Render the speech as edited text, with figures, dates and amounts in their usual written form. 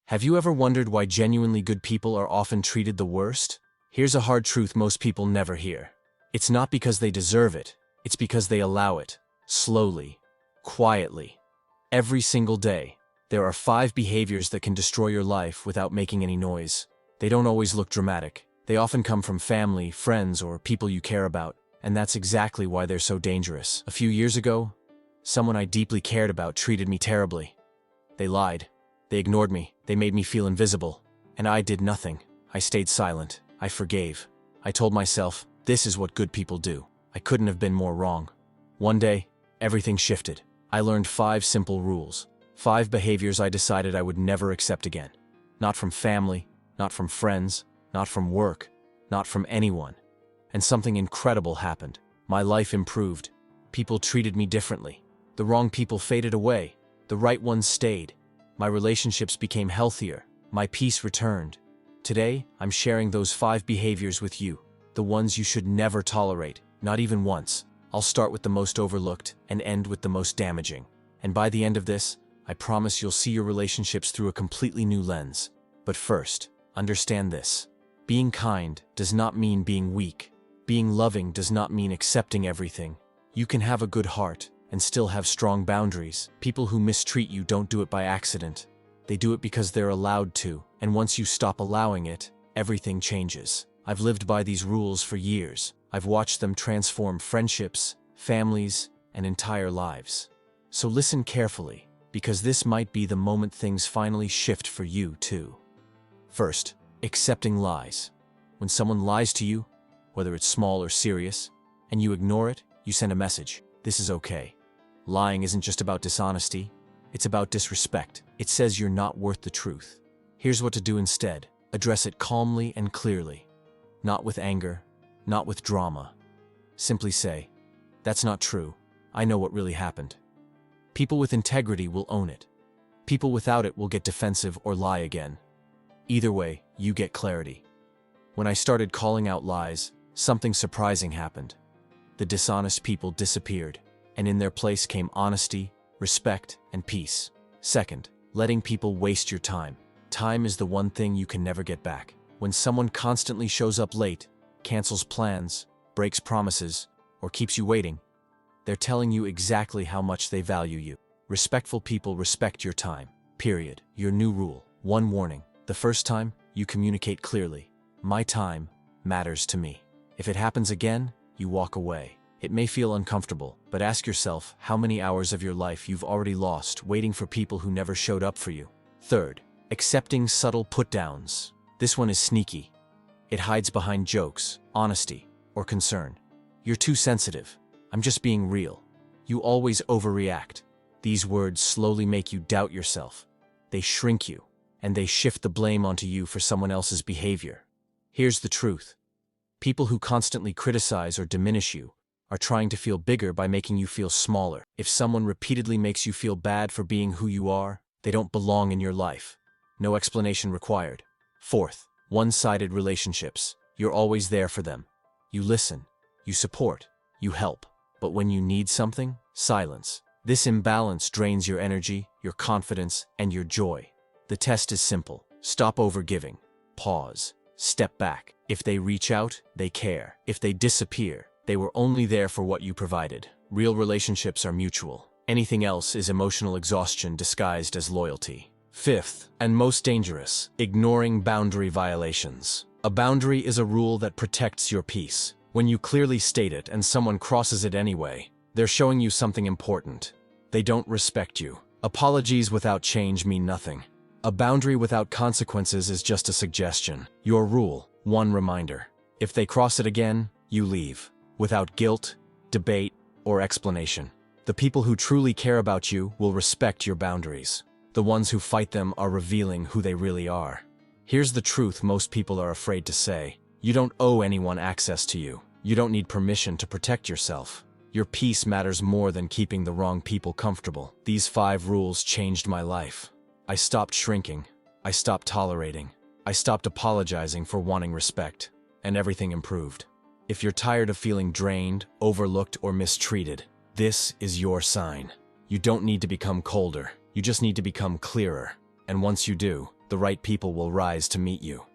Have you ever wondered why genuinely good people are often treated the worst? Here's a hard truth most people never hear. It's not because they deserve it, it's because they allow it. Slowly, quietly. Every single day, there are 5 behaviors that can destroy your life without making any noise. They don't always look dramatic. They often come from family, friends, or people you care about, and that's exactly why they're so dangerous. A few years ago, someone I deeply cared about treated me terribly. They lied. They ignored me. They made me feel invisible. And I did nothing. I stayed silent. I forgave. I told myself, this is what good people do. I couldn't have been more wrong. One day, everything shifted. I learned 5 simple rules. 5 behaviors I decided I would never accept again. Not from family, not from friends, not from work, not from anyone. And something incredible happened. My life improved. People treated me differently. The wrong people faded away. The right ones stayed. My relationships became healthier. My peace returned. Today, I'm sharing those 5 behaviors with you. The ones you should never tolerate, not even once. I'll start with the most overlooked and end with the most damaging. And by the end of this, I promise you'll see your relationships through a completely new lens. But first, understand this. Being kind does not mean being weak. Being loving does not mean accepting everything. You can have a good heart and still have strong boundaries. People who mistreat you don't do it by accident. They do it because they're allowed to, and once you stop allowing it, everything changes. I've lived by these rules for years. I've watched them transform friendships, families, and entire lives. So listen carefully, because this might be the moment things finally shift for you too. First, accepting lies. When someone lies to you, whether it's small or serious, and you ignore it, you send a message. This is okay. Lying isn't just about dishonesty, it's about disrespect. It says you're not worth the truth. Here's what to do instead. Address it calmly and clearly. Not with anger, not with drama. Simply say, that's not true. I know what really happened. People with integrity will own it. People without it will get defensive or lie again. Either way, you get clarity. When I started calling out lies, something surprising happened. The dishonest people disappeared, and in their place came honesty, respect, and peace. Second, letting people waste your time. Time is the one thing you can never get back. When someone constantly shows up late, cancels plans, breaks promises, or keeps you waiting, they're telling you exactly how much they value you. Respectful people respect your time. Period. Your new rule. One warning. The first time, you communicate clearly. My time matters to me. If it happens again, you walk away. It may feel uncomfortable, but ask yourself how many hours of your life you've already lost waiting for people who never showed up for you. Third, accepting subtle put-downs. This one is sneaky. It hides behind jokes, honesty, or concern. You're too sensitive. I'm just being real. You always overreact. These words slowly make you doubt yourself. They shrink you, and they shift the blame onto you for someone else's behavior. Here's the truth. People who constantly criticize or diminish you are trying to feel bigger by making you feel smaller. If someone repeatedly makes you feel bad for being who you are, they don't belong in your life. No explanation required. Fourth, one-sided relationships. You're always there for them. You listen, you support, you help. But when you need something, silence. This imbalance drains your energy, your confidence, and your joy. The test is simple. Stop overgiving. Pause. Step back. If they reach out, they care. If they disappear, they were only there for what you provided. Real relationships are mutual. Anything else is emotional exhaustion disguised as loyalty. Fifth, and most dangerous, ignoring boundary violations. A boundary is a rule that protects your peace. When you clearly state it and someone crosses it anyway, they're showing you something important. They don't respect you. Apologies without change mean nothing. A boundary without consequences is just a suggestion. Your rule, one reminder. If they cross it again, you leave. Without guilt, debate, or explanation. The people who truly care about you will respect your boundaries. The ones who fight them are revealing who they really are. Here's the truth most people are afraid to say. You don't owe anyone access to you. You don't need permission to protect yourself. Your peace matters more than keeping the wrong people comfortable. These 5 rules changed my life. I stopped shrinking. I stopped tolerating. I stopped apologizing for wanting respect. And everything improved. If you're tired of feeling drained, overlooked, or mistreated, this is your sign. You don't need to become colder. You just need to become clearer. And once you do, the right people will rise to meet you.